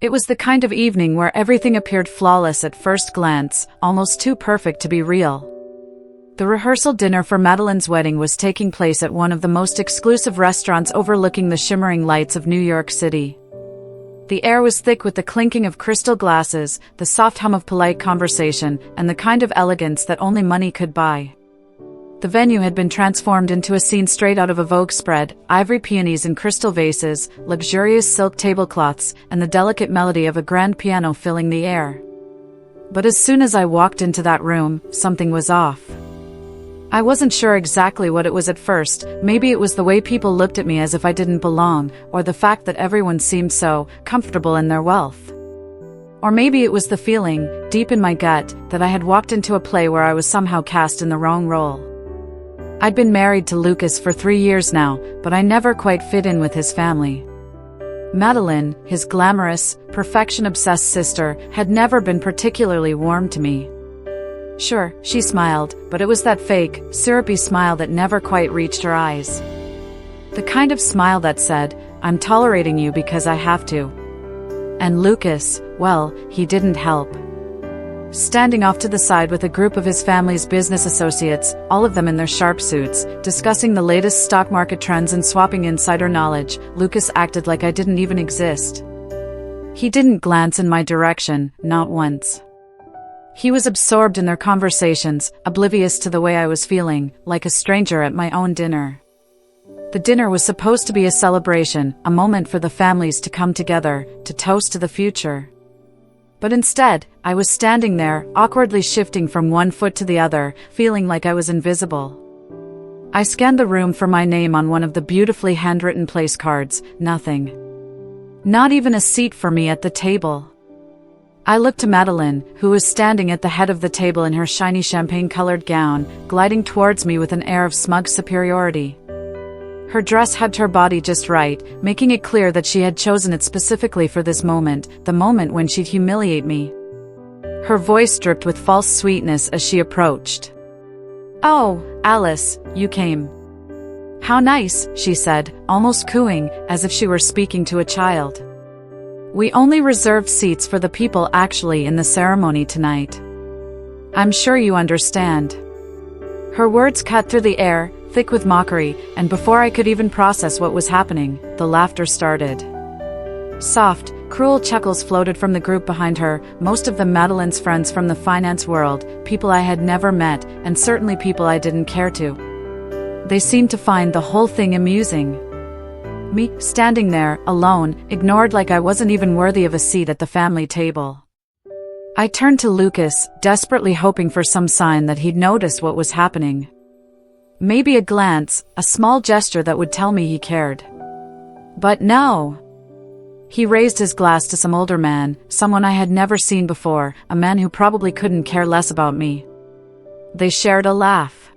It was the kind of evening where everything appeared flawless at first glance, almost too perfect to be real. The rehearsal dinner for Madeline's wedding was taking place at one of the most exclusive restaurants overlooking the shimmering lights of New York City. The air was thick with the clinking of crystal glasses, the soft hum of polite conversation, and the kind of elegance that only money could buy. The venue had been transformed into a scene straight out of a Vogue spread, ivory peonies in crystal vases, luxurious silk tablecloths, and the delicate melody of a grand piano filling the air. But as soon as I walked into that room, something was off. I wasn't sure exactly what it was at first. Maybe it was the way people looked at me as if I didn't belong, or the fact that everyone seemed so comfortable in their wealth. Or maybe it was the feeling, deep in my gut, that I had walked into a play where I was somehow cast in the wrong role. I'd been married to Lucas for 3 years now, but I never quite fit in with his family. Madeline, his glamorous, perfection-obsessed sister, had never been particularly warm to me. Sure, she smiled, but it was that fake, syrupy smile that never quite reached her eyes. The kind of smile that said, "I'm tolerating you because I have to." And Lucas, well, he didn't help. Standing off to the side with a group of his family's business associates, all of them in their sharp suits, discussing the latest stock market trends and swapping insider knowledge, Lucas acted like I didn't even exist. He didn't glance in my direction, not once. He was absorbed in their conversations, oblivious to the way I was feeling, like a stranger at my own dinner. The dinner was supposed to be a celebration, a moment for the families to come together, to toast to the future. But instead, I was standing there, awkwardly shifting from one foot to the other, feeling like I was invisible. I scanned the room for my name on one of the beautifully handwritten place cards. Nothing. Not even a seat for me at the table. I looked to Madeline, who was standing at the head of the table in her shiny champagne-colored gown, gliding towards me with an air of smug superiority. Her dress hugged her body just right, making it clear that she had chosen it specifically for this moment, the moment when she'd humiliate me. Her voice dripped with false sweetness as she approached. "Oh, Alice, you came. How nice," she said, almost cooing, as if she were speaking to a child. "We only reserved seats for the people actually in the ceremony tonight. I'm sure you understand." Her words cut through the air, thick with mockery, and before I could even process what was happening, the laughter started. Soft, cruel chuckles floated from the group behind her, most of them Madeline's friends from the finance world, people I had never met, and certainly people I didn't care to. They seemed to find the whole thing amusing. Me, standing there, alone, ignored like I wasn't even worthy of a seat at the family table. I turned to Lucas, desperately hoping for some sign that he'd noticed what was happening. Maybe a glance, a small gesture that would tell me he cared. But no. He raised his glass to some older man, someone I had never seen before, a man who probably couldn't care less about me. They shared a laugh.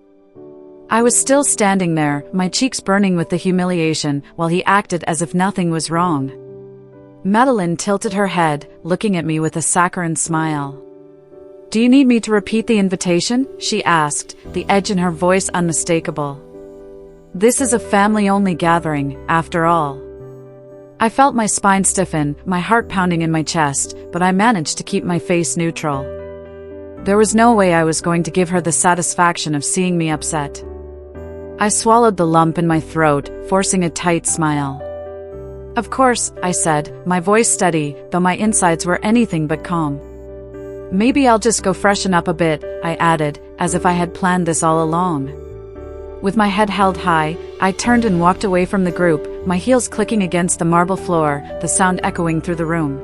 I was still standing there, my cheeks burning with the humiliation, while he acted as if nothing was wrong. Madeline tilted her head, looking at me with a saccharine smile. "Do you need me to repeat the invitation?" she asked, the edge in her voice unmistakable. "This is a family-only gathering, after all." I felt my spine stiffen, my heart pounding in my chest, but I managed to keep my face neutral. There was no way I was going to give her the satisfaction of seeing me upset. I swallowed the lump in my throat, forcing a tight smile. "Of course," I said, my voice steady, though my insides were anything but calm. "Maybe I'll just go freshen up a bit," I added, as if I had planned this all along. With my head held high, I turned and walked away from the group, my heels clicking against the marble floor, the sound echoing through the room.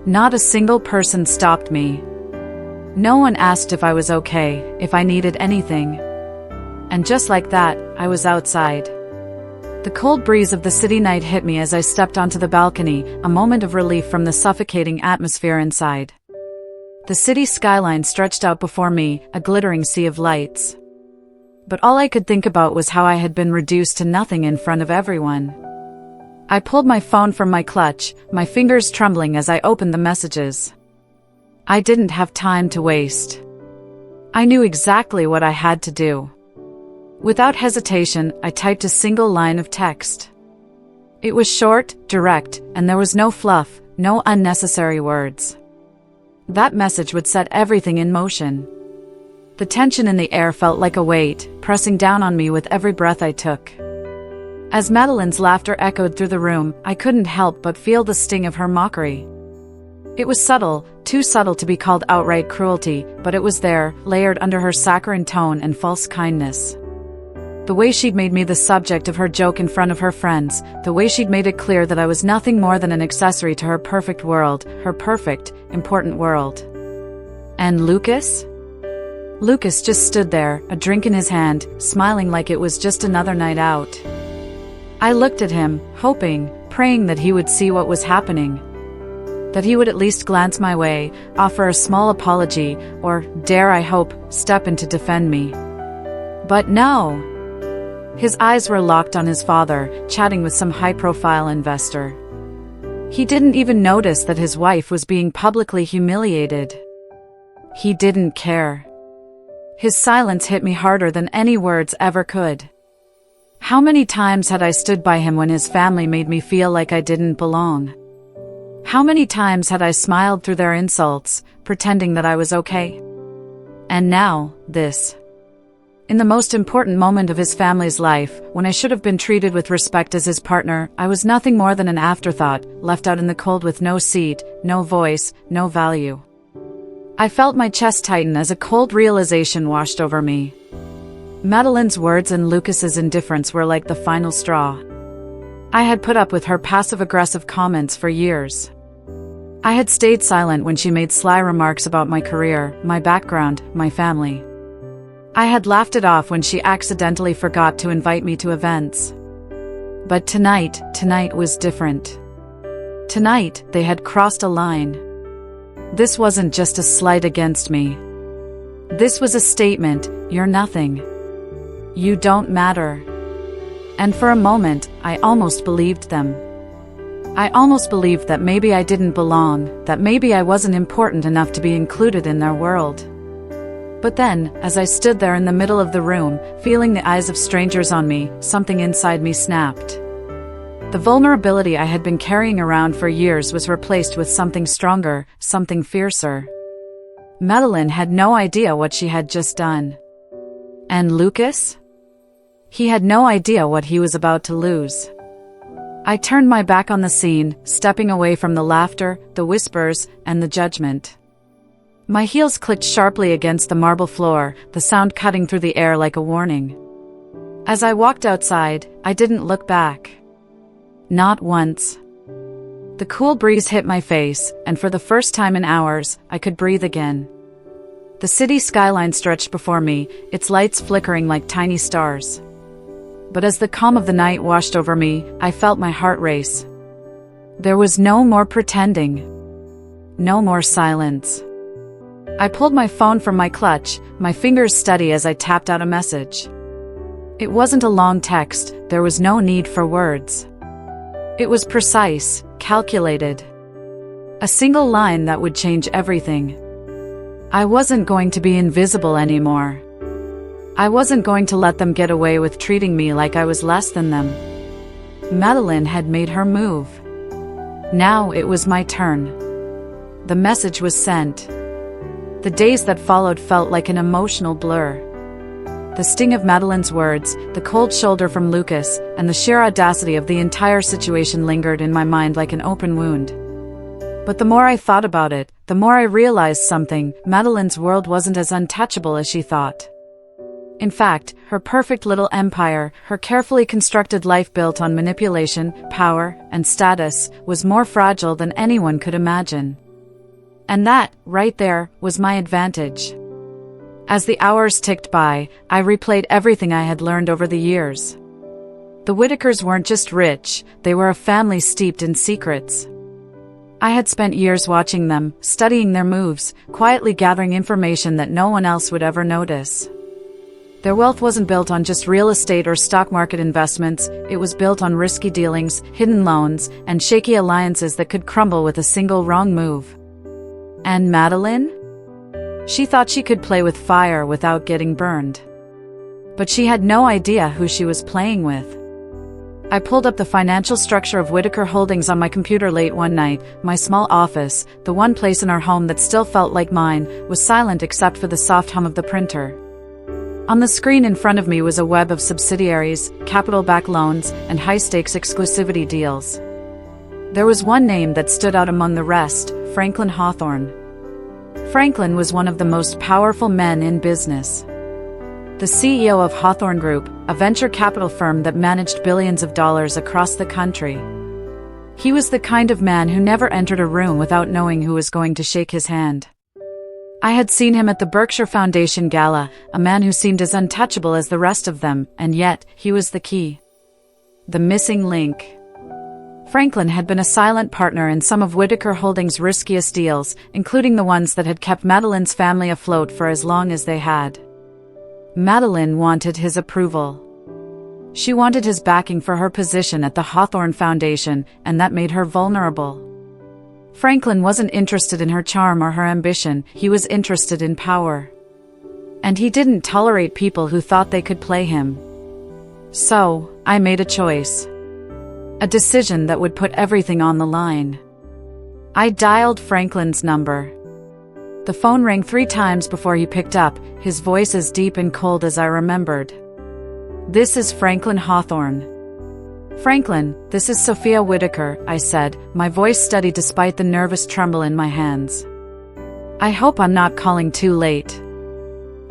Not a single person stopped me. No one asked if I was okay, if I needed anything. And just like that, I was outside. The cold breeze of the city night hit me as I stepped onto the balcony, a moment of relief from the suffocating atmosphere inside. The city skyline stretched out before me, a glittering sea of lights. But all I could think about was how I had been reduced to nothing in front of everyone. I pulled my phone from my clutch, my fingers trembling as I opened the messages. I didn't have time to waste. I knew exactly what I had to do. Without hesitation, I typed a single line of text. It was short, direct, and there was no fluff, No unnecessary words. That message would set everything in motion. The tension in the air felt like a weight, pressing down on me with every breath I took. As Madeline's laughter echoed through the room, I couldn't help but feel the sting of her mockery. It was subtle, too subtle to be called outright cruelty, but it was there, layered under her saccharine tone and false kindness. The way she'd made me the subject of her joke in front of her friends, the way she'd made it clear that I was nothing more than an accessory to her perfect world, her perfect, important world. And Lucas? Lucas just stood there, a drink in his hand, smiling like it was just another night out. I looked at him, hoping, praying that he would see what was happening. That he would at least glance my way, offer a small apology, or, dare I hope, step in to defend me. But no! His eyes were locked on his father, chatting with some high-profile investor. He didn't even notice that his wife was being publicly humiliated. He didn't care. His silence hit me harder than any words ever could. How many times had I stood by him when his family made me feel like I didn't belong? How many times had I smiled through their insults, pretending that I was okay? And now, this. In the most important moment of his family's life, when I should have been treated with respect as his partner, I was nothing more than an afterthought, left out in the cold with no seat, no voice, no value. I felt my chest tighten as a cold realization washed over me. Madeline's words and Lucas's indifference were like the final straw. I had put up with her passive-aggressive comments for years. I had stayed silent when she made sly remarks about my career, my background, my family. I had laughed it off when she accidentally forgot to invite me to events. But tonight was different. Tonight, they had crossed a line. This wasn't just a slight against me. This was a statement, you're nothing. You don't matter. And for a moment, I almost believed them. I almost believed that maybe I didn't belong, that maybe I wasn't important enough to be included in their world. But then, as I stood there in the middle of the room, feeling the eyes of strangers on me, something inside me snapped. The vulnerability I had been carrying around for years was replaced with something stronger, something fiercer. Madeline had no idea what she had just done. And Lucas? He had no idea what he was about to lose. I turned my back on the scene, stepping away from the laughter, the whispers, and the judgment. My heels clicked sharply against the marble floor, the sound cutting through the air like a warning. As I walked outside, I didn't look back. Not once. The cool breeze hit my face, and for the first time in hours, I could breathe again. The city skyline stretched before me, its lights flickering like tiny stars. But as the calm of the night washed over me, I felt my heart race. There was no more pretending. No more silence. I pulled my phone from my clutch, my fingers steady as I tapped out a message. It wasn't a long text, there was no need for words. It was precise, calculated. A single line that would change everything. I wasn't going to be invisible anymore. I wasn't going to let them get away with treating me like I was less than them. Madeline had made her move. Now it was my turn. The message was sent. The days that followed felt like an emotional blur. The sting of Madeline's words, the cold shoulder from Lucas, and the sheer audacity of the entire situation lingered in my mind like an open wound. But the more I thought about it, the more I realized something: Madeline's world wasn't as untouchable as she thought. In fact, her perfect little empire, her carefully constructed life built on manipulation, power, and status, was more fragile than anyone could imagine. And that, right there, was my advantage. As the hours ticked by, I replayed everything I had learned over the years. The Whitakers weren't just rich, they were a family steeped in secrets. I had spent years watching them, studying their moves, quietly gathering information that no one else would ever notice. Their wealth wasn't built on just real estate or stock market investments, it was built on risky dealings, hidden loans, and shaky alliances that could crumble with a single wrong move. And Madeline? She thought she could play with fire without getting burned. But she had no idea who she was playing with. I pulled up the financial structure of Whitaker Holdings on my computer late one night. My small office, the one place in our home that still felt like mine, was silent except for the soft hum of the printer. On the screen in front of me was a web of subsidiaries, capital-backed loans, and high-stakes exclusivity deals. There was one name that stood out among the rest: Franklin Hawthorne. Franklin was one of the most powerful men in business. The CEO of Hawthorne Group, a venture capital firm that managed billions of dollars across the country. He was the kind of man who never entered a room without knowing who was going to shake his hand. I had seen him at the Berkshire Foundation Gala, a man who seemed as untouchable as the rest of them, and yet, he was the key. The missing link. Franklin had been a silent partner in some of Whitaker Holdings' riskiest deals, including the ones that had kept Madeline's family afloat for as long as they had. Madeline wanted his approval. She wanted his backing for her position at the Hawthorne Foundation, and that made her vulnerable. Franklin wasn't interested in her charm or her ambition, he was interested in power. And he didn't tolerate people who thought they could play him. So, I made a choice. A decision that would put everything on the line. I dialed Franklin's number. The phone rang 3 times before he picked up, his voice as deep and cold as I remembered. "This is Franklin Hawthorne." "Franklin, this is Sophia Whitaker," I said, my voice steady despite the nervous tremble in my hands. "I hope I'm not calling too late."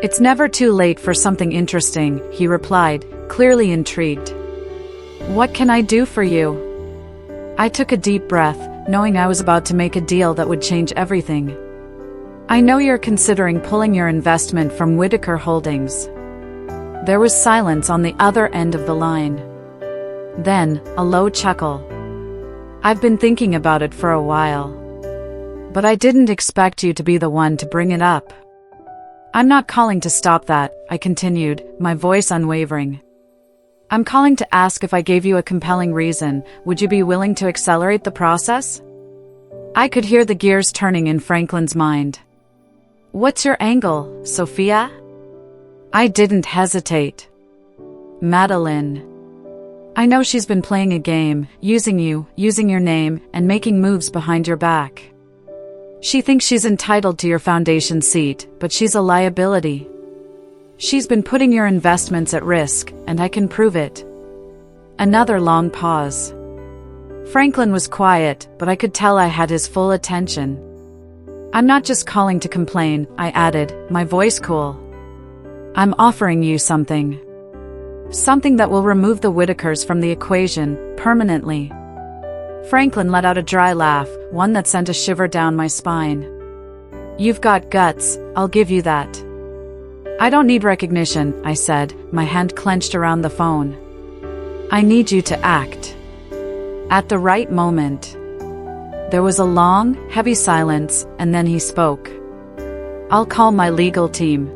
"It's never too late for something interesting," he replied, clearly intrigued. "What can I do for you?" I took a deep breath, knowing I was about to make a deal that would change everything. "I know you're considering pulling your investment from Whitaker Holdings." There was silence on the other end of the line. Then, a low chuckle. "I've been thinking about it for a while. But I didn't expect you to be the one to bring it up." "I'm not calling to stop that," I continued, my voice unwavering. "I'm calling to ask if I gave you a compelling reason, would you be willing to accelerate the process?" I could hear the gears turning in Franklin's mind. "What's your angle, Sophia?" I didn't hesitate. "Madeline. I know she's been playing a game, using you, using your name, and making moves behind your back. She thinks she's entitled to your foundation seat, but she's a liability. She's been putting your investments at risk, and I can prove it." Another long pause. Franklin was quiet, but I could tell I had his full attention. "I'm not just calling to complain," I added, my voice cool. "I'm offering you something. Something that will remove the Whitakers from the equation, permanently." Franklin let out a dry laugh, one that sent a shiver down my spine. "You've got guts, I'll give you that." "I don't need recognition," I said, my hand clenched around the phone. "I need you to act. At the right moment." There was a long, heavy silence, and then he spoke. "I'll call my legal team.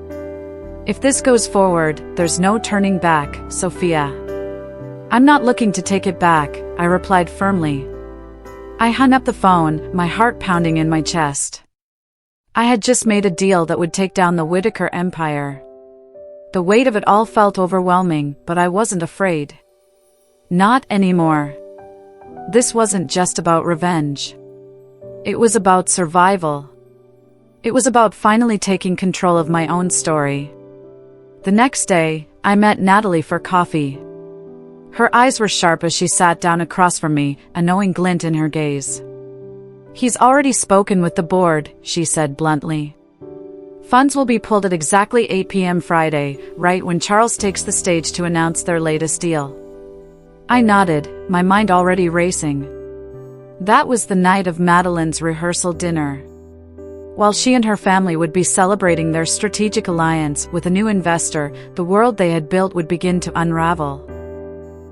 If this goes forward, there's no turning back, Sophia." "I'm not looking to take it back," I replied firmly. I hung up the phone, my heart pounding in my chest. I had just made a deal that would take down the Whitaker empire. The weight of it all felt overwhelming, but I wasn't afraid. Not anymore. This wasn't just about revenge. It was about survival. It was about finally taking control of my own story. The next day, I met Natalie for coffee. Her eyes were sharp as she sat down across from me, a knowing glint in her gaze. "He's already spoken with the board," she said bluntly. "Funds will be pulled at exactly 8 p.m. Friday, right when Charles takes the stage to announce their latest deal." I nodded, my mind already racing. That was the night of Madeline's rehearsal dinner. While she and her family would be celebrating their strategic alliance with a new investor, the world they had built would begin to unravel.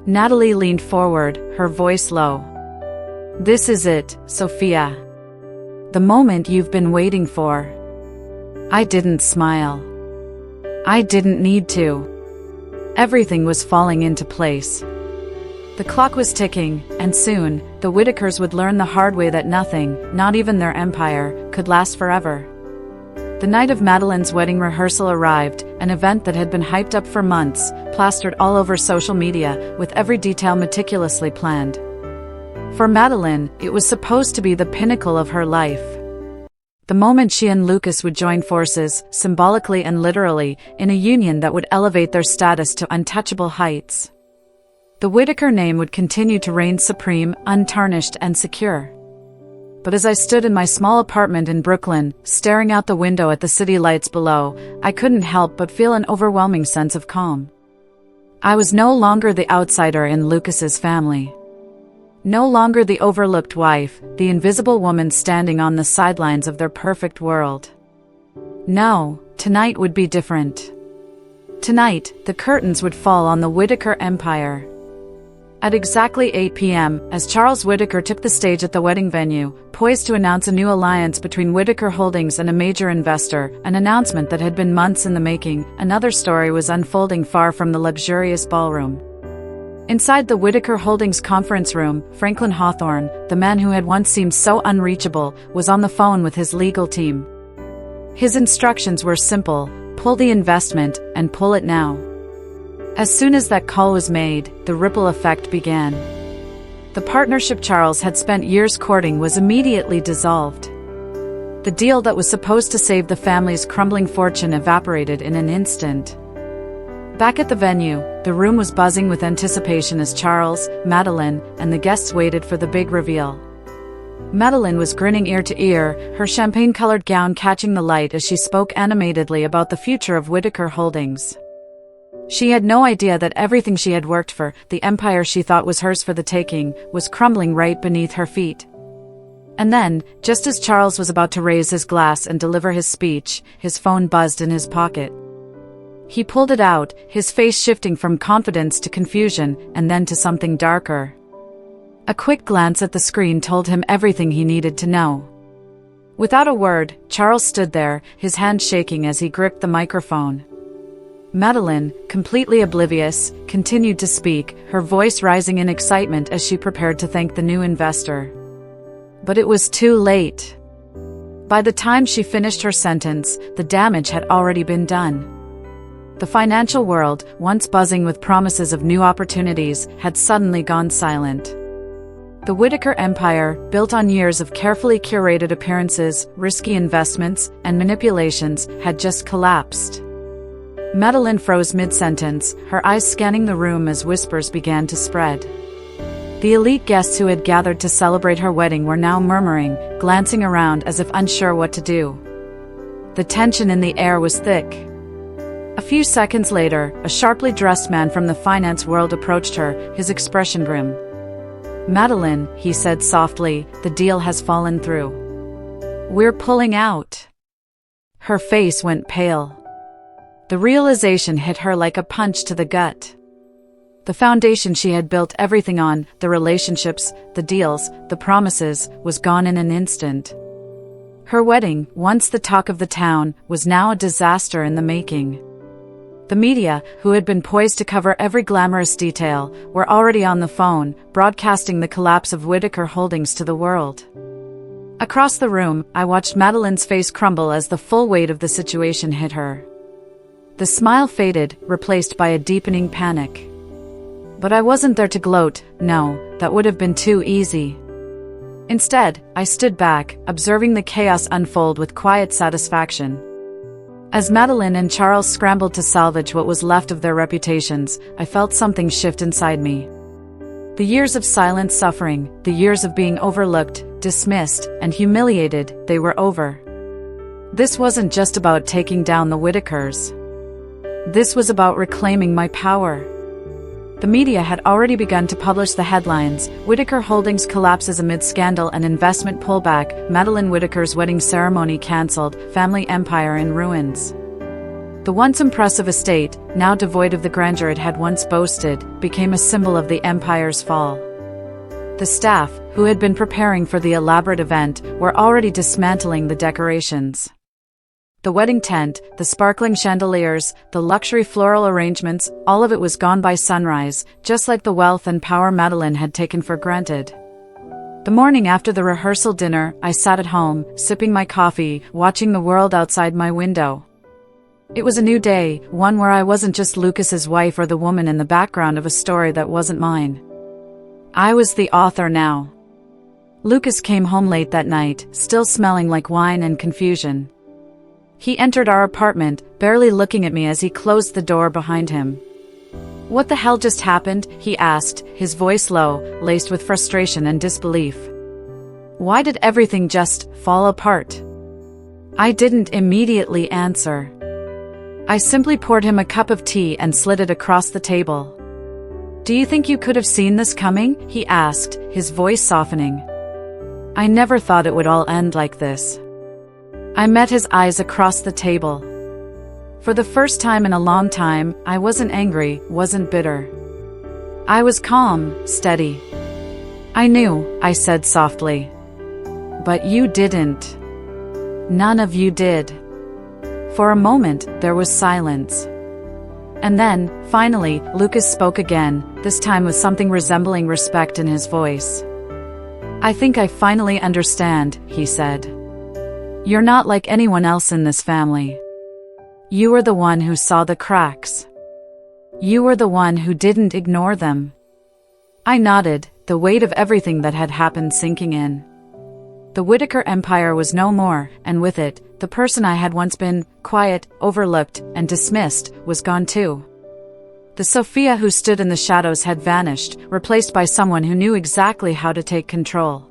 Natalie leaned forward, her voice low. "This is it, Sophia. The moment you've been waiting for." I didn't smile. I didn't need to. Everything was falling into place. The clock was ticking, and soon, the Whitakers would learn the hard way that nothing, not even their empire, could last forever. The night of Madeline's wedding rehearsal arrived, an event that had been hyped up for months, plastered all over social media, with every detail meticulously planned. For Madeline, it was supposed to be the pinnacle of her life. The moment she and Lucas would join forces, symbolically and literally, in a union that would elevate their status to untouchable heights. The Whitaker name would continue to reign supreme, untarnished and secure. But as I stood in my small apartment in Brooklyn, staring out the window at the city lights below, I couldn't help but feel an overwhelming sense of calm. I was no longer the outsider in Lucas's family. No longer the overlooked wife, the invisible woman standing on the sidelines of their perfect world. No, tonight would be different. Tonight, the curtains would fall on the Whitaker empire. At exactly 8 p.m., as Charles Whitaker took the stage at the wedding venue, poised to announce a new alliance between Whitaker Holdings and a major investor, an announcement that had been months in the making, another story was unfolding far from the luxurious ballroom. Inside the Whitaker Holdings conference room, Franklin Hawthorne, the man who had once seemed so unreachable, was on the phone with his legal team. His instructions were simple: pull the investment, and pull it now. As soon as that call was made, the ripple effect began. The partnership Charles had spent years courting was immediately dissolved. The deal that was supposed to save the family's crumbling fortune evaporated in an instant. Back at the venue, the room was buzzing with anticipation as Charles, Madeline, and the guests waited for the big reveal. Madeline was grinning ear to ear, her champagne-colored gown catching the light as she spoke animatedly about the future of Whitaker Holdings. She had no idea that everything she had worked for, the empire she thought was hers for the taking, was crumbling right beneath her feet. And then, just as Charles was about to raise his glass and deliver his speech, his phone buzzed in his pocket. He pulled it out, his face shifting from confidence to confusion, and then to something darker. A quick glance at the screen told him everything he needed to know. Without a word, Charles stood there, his hand shaking as he gripped the microphone. Madeline, completely oblivious, continued to speak, her voice rising in excitement as she prepared to thank the new investor. But it was too late. By the time she finished her sentence, the damage had already been done. The financial world, once buzzing with promises of new opportunities, had suddenly gone silent. The Whitaker empire, built on years of carefully curated appearances, risky investments, and manipulations, had just collapsed. Madeline froze mid-sentence, her eyes scanning the room as whispers began to spread. The elite guests who had gathered to celebrate her wedding were now murmuring, glancing around as if unsure what to do. The tension in the air was thick. A few seconds later, a sharply dressed man from the finance world approached her, his expression grim. "Madeline," he said softly, "the deal has fallen through. We're pulling out." Her face went pale. The realization hit her like a punch to the gut. The foundation she had built everything on, the relationships, the deals, the promises, was gone in an instant. Her wedding, once the talk of the town, was now a disaster in the making. The media, who had been poised to cover every glamorous detail, were already on the phone, broadcasting the collapse of Whitaker Holdings to the world. Across the room, I watched Madeline's face crumble as the full weight of the situation hit her. The smile faded, replaced by a deepening panic. But I wasn't there to gloat, no, that would have been too easy. Instead, I stood back, observing the chaos unfold with quiet satisfaction. As Madeline and Charles scrambled to salvage what was left of their reputations, I felt something shift inside me. The years of silent suffering, the years of being overlooked, dismissed, and humiliated, they were over. This wasn't just about taking down the Whitakers. This was about reclaiming my power. The media had already begun to publish the headlines: Whitaker Holdings collapses amid scandal and investment pullback, Madeline Whitaker's wedding ceremony cancelled, family empire in ruins. The once impressive estate, now devoid of the grandeur it had once boasted, became a symbol of the empire's fall. The staff, who had been preparing for the elaborate event, were already dismantling the decorations. The wedding tent, the sparkling chandeliers, the luxury floral arrangements, all of it was gone by sunrise, just like the wealth and power Madeline had taken for granted. The morning after the rehearsal dinner, I sat at home, sipping my coffee, watching the world outside my window. It was a new day, one where I wasn't just Lucas's wife or the woman in the background of a story that wasn't mine. I was the author now. Lucas came home late that night, still smelling like wine and confusion. He entered our apartment, barely looking at me as he closed the door behind him. "What the hell just happened?" he asked, his voice low, laced with frustration and disbelief. "Why did everything just fall apart?" I didn't immediately answer. I simply poured him a cup of tea and slid it across the table. "Do you think you could have seen this coming?" he asked, his voice softening. I never thought it would all end like this. I met his eyes across the table. For the first time in a long time, I wasn't angry, wasn't bitter. I was calm, steady. "I knew," I said softly. "But you didn't. None of you did." For a moment, there was silence. And then, finally, Lucas spoke again, this time with something resembling respect in his voice. "I think I finally understand," he said. "You're not like anyone else in this family. You were the one who saw the cracks. You were the one who didn't ignore them." I nodded, the weight of everything that had happened sinking in. The Whitaker empire was no more, and with it, the person I had once been, quiet, overlooked, and dismissed, was gone too. The Sophia who stood in the shadows had vanished, replaced by someone who knew exactly how to take control.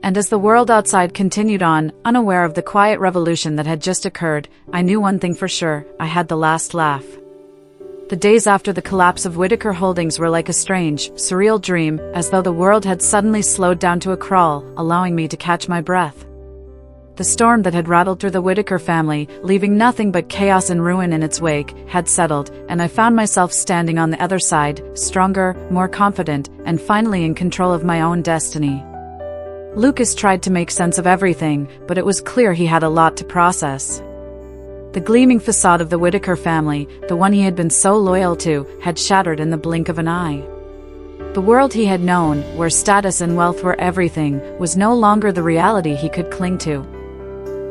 And as the world outside continued on, unaware of the quiet revolution that had just occurred, I knew one thing for sure: I had the last laugh. The days after the collapse of Whitaker Holdings were like a strange, surreal dream, as though the world had suddenly slowed down to a crawl, allowing me to catch my breath. The storm that had rattled through the Whitaker family, leaving nothing but chaos and ruin in its wake, had settled, and I found myself standing on the other side, stronger, more confident, and finally in control of my own destiny. Lucas tried to make sense of everything, but it was clear he had a lot to process. The gleaming facade of the Whitaker family, the one he had been so loyal to, had shattered in the blink of an eye. The world he had known, where status and wealth were everything, was no longer the reality he could cling to.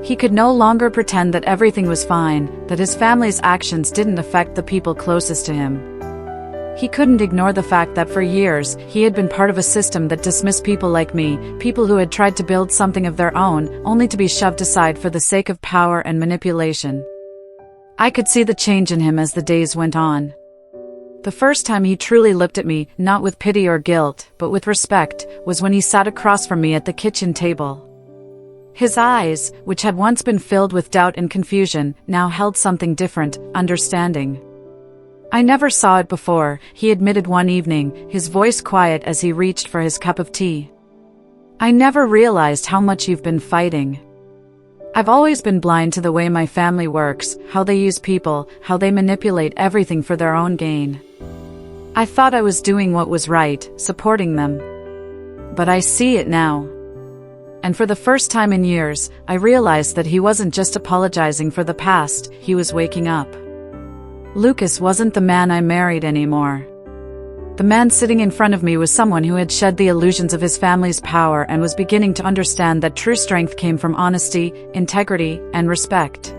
He could no longer pretend that everything was fine, that his family's actions didn't affect the people closest to him. He couldn't ignore the fact that for years, he had been part of a system that dismissed people like me, people who had tried to build something of their own, only to be shoved aside for the sake of power and manipulation. I could see the change in him as the days went on. The first time he truly looked at me, not with pity or guilt, but with respect, was when he sat across from me at the kitchen table. His eyes, which had once been filled with doubt and confusion, now held something different: understanding. "I never saw it before," he admitted one evening, his voice quiet as he reached for his cup of tea. "I never realized how much you've been fighting. I've always been blind to the way my family works, how they use people, how they manipulate everything for their own gain. I thought I was doing what was right, supporting them. But I see it now." And for the first time in years, I realized that he wasn't just apologizing for the past, he was waking up. Lucas wasn't the man I married anymore. The man sitting in front of me was someone who had shed the illusions of his family's power and was beginning to understand that true strength came from honesty, integrity, and respect.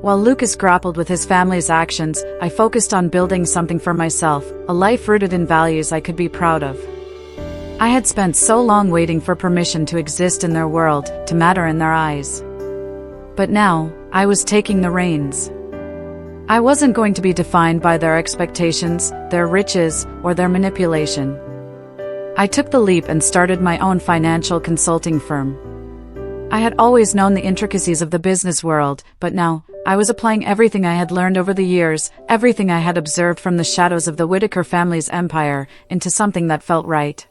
While Lucas grappled with his family's actions, I focused on building something for myself, a life rooted in values I could be proud of. I had spent so long waiting for permission to exist in their world, to matter in their eyes. But now, I was taking the reins. I wasn't going to be defined by their expectations, their riches, or their manipulation. I took the leap and started my own financial consulting firm. I had always known the intricacies of the business world, but now, I was applying everything I had learned over the years, everything I had observed from the shadows of the Whitaker family's empire, into something that felt right.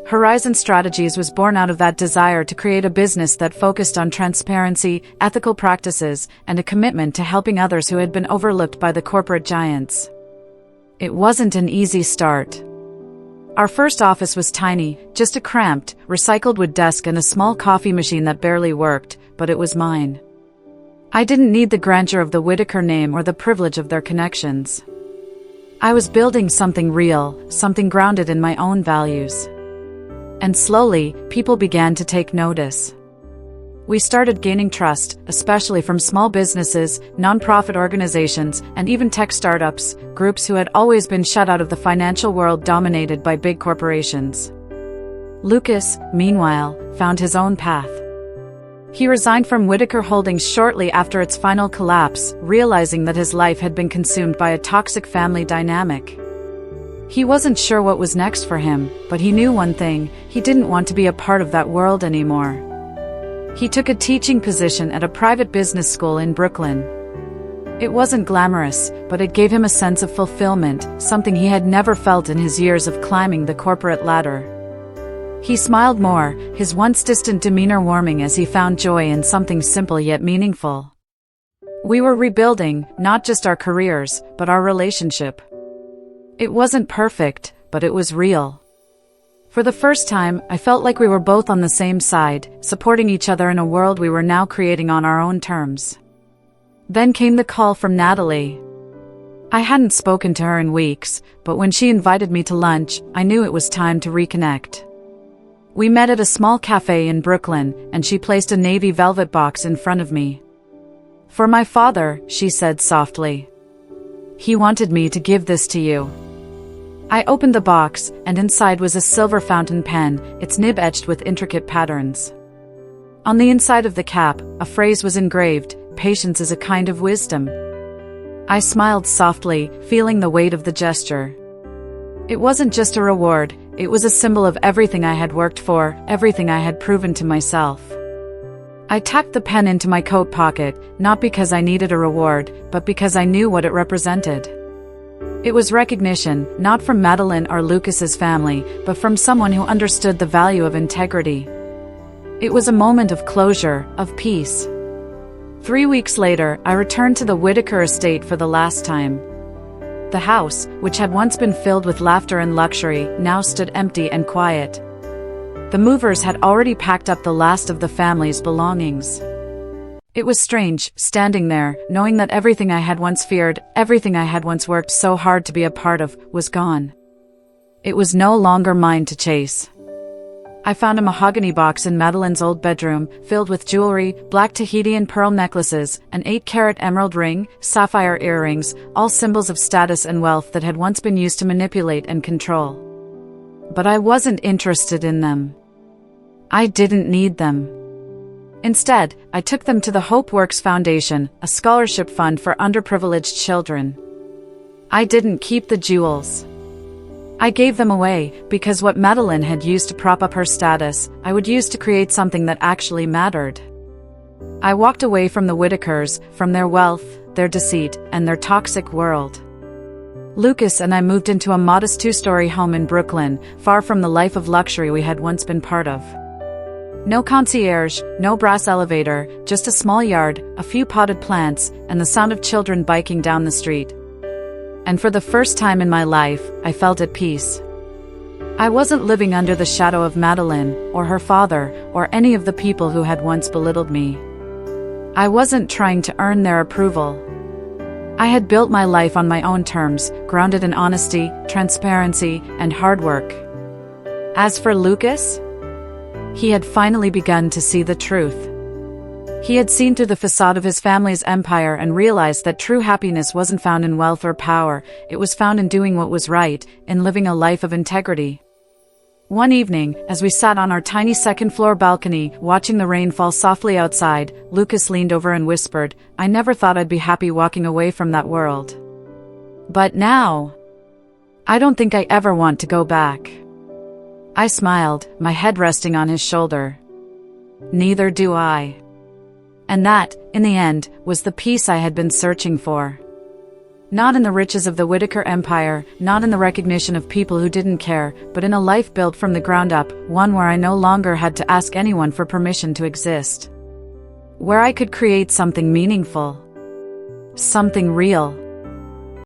Horizon Strategies was born out of that desire to create a business that focused on transparency, ethical practices, and a commitment to helping others who had been overlooked by the corporate giants. It wasn't an easy start. Our first office was tiny, just a cramped, recycled wood desk and a small coffee machine that barely worked, but it was mine. I didn't need the grandeur of the Whitaker name or the privilege of their connections. I was building something real, something grounded in my own values. And slowly, people began to take notice. We started gaining trust, especially from small businesses, nonprofit organizations, and even tech startups, groups who had always been shut out of the financial world dominated by big corporations. Lucas, meanwhile, found his own path. He resigned from Whitaker Holdings shortly after its final collapse, realizing that his life had been consumed by a toxic family dynamic. He wasn't sure what was next for him, but he knew one thing: he didn't want to be a part of that world anymore. He took a teaching position at a private business school in Brooklyn. It wasn't glamorous, but it gave him a sense of fulfillment, something he had never felt in his years of climbing the corporate ladder. He smiled more, his once distant demeanor warming as he found joy in something simple yet meaningful. We were rebuilding, not just our careers, but our relationship. It wasn't perfect, but it was real. For the first time, I felt like we were both on the same side, supporting each other in a world we were now creating on our own terms. Then came the call from Natalie. I hadn't spoken to her in weeks, but when she invited me to lunch, I knew it was time to reconnect. We met at a small cafe in Brooklyn, and she placed a navy velvet box in front of me. "For my father," she said softly. "He wanted me to give this to you." I opened the box, and inside was a silver fountain pen, its nib etched with intricate patterns. On the inside of the cap, a phrase was engraved: "Patience is a kind of wisdom." I smiled softly, feeling the weight of the gesture. It wasn't just a reward, it was a symbol of everything I had worked for, everything I had proven to myself. I tucked the pen into my coat pocket, not because I needed a reward, but because I knew what it represented. It was recognition, not from Madeline or Lucas's family, but from someone who understood the value of integrity. It was a moment of closure, of peace. 3 weeks later, I returned to the Whitaker estate for the last time. The house, which had once been filled with laughter and luxury, now stood empty and quiet. The movers had already packed up the last of the family's belongings. It was strange, standing there, knowing that everything I had once feared, everything I had once worked so hard to be a part of, was gone. It was no longer mine to chase. I found a mahogany box in Madeline's old bedroom, filled with jewelry, black Tahitian pearl necklaces, an 8-carat emerald ring, sapphire earrings, all symbols of status and wealth that had once been used to manipulate and control. But I wasn't interested in them. I didn't need them. Instead, I took them to the Hope Works Foundation, a scholarship fund for underprivileged children. I didn't keep the jewels. I gave them away, because what Madeline had used to prop up her status, I would use to create something that actually mattered. I walked away from the Whitakers, from their wealth, their deceit, and their toxic world. Lucas and I moved into a modest 2-story home in Brooklyn, far from the life of luxury we had once been part of. No concierge, no brass elevator, just a small yard, a few potted plants, and the sound of children biking down the street. And for the first time in my life, I felt at peace. I wasn't living under the shadow of Madeline, or her father, or any of the people who had once belittled me. I wasn't trying to earn their approval. I had built my life on my own terms, grounded in honesty, transparency, and hard work. As for Lucas, he had finally begun to see the truth. He had seen through the facade of his family's empire and realized that true happiness wasn't found in wealth or power, it was found in doing what was right, in living a life of integrity. One evening, as we sat on our tiny second-floor balcony, watching the rain fall softly outside, Lucas leaned over and whispered, "I never thought I'd be happy walking away from that world. But now, I don't think I ever want to go back." I smiled, my head resting on his shoulder. "Neither do I." And that, in the end, was the peace I had been searching for. Not in the riches of the Whitaker empire, not in the recognition of people who didn't care, but in a life built from the ground up, one where I no longer had to ask anyone for permission to exist. Where I could create something meaningful. Something real.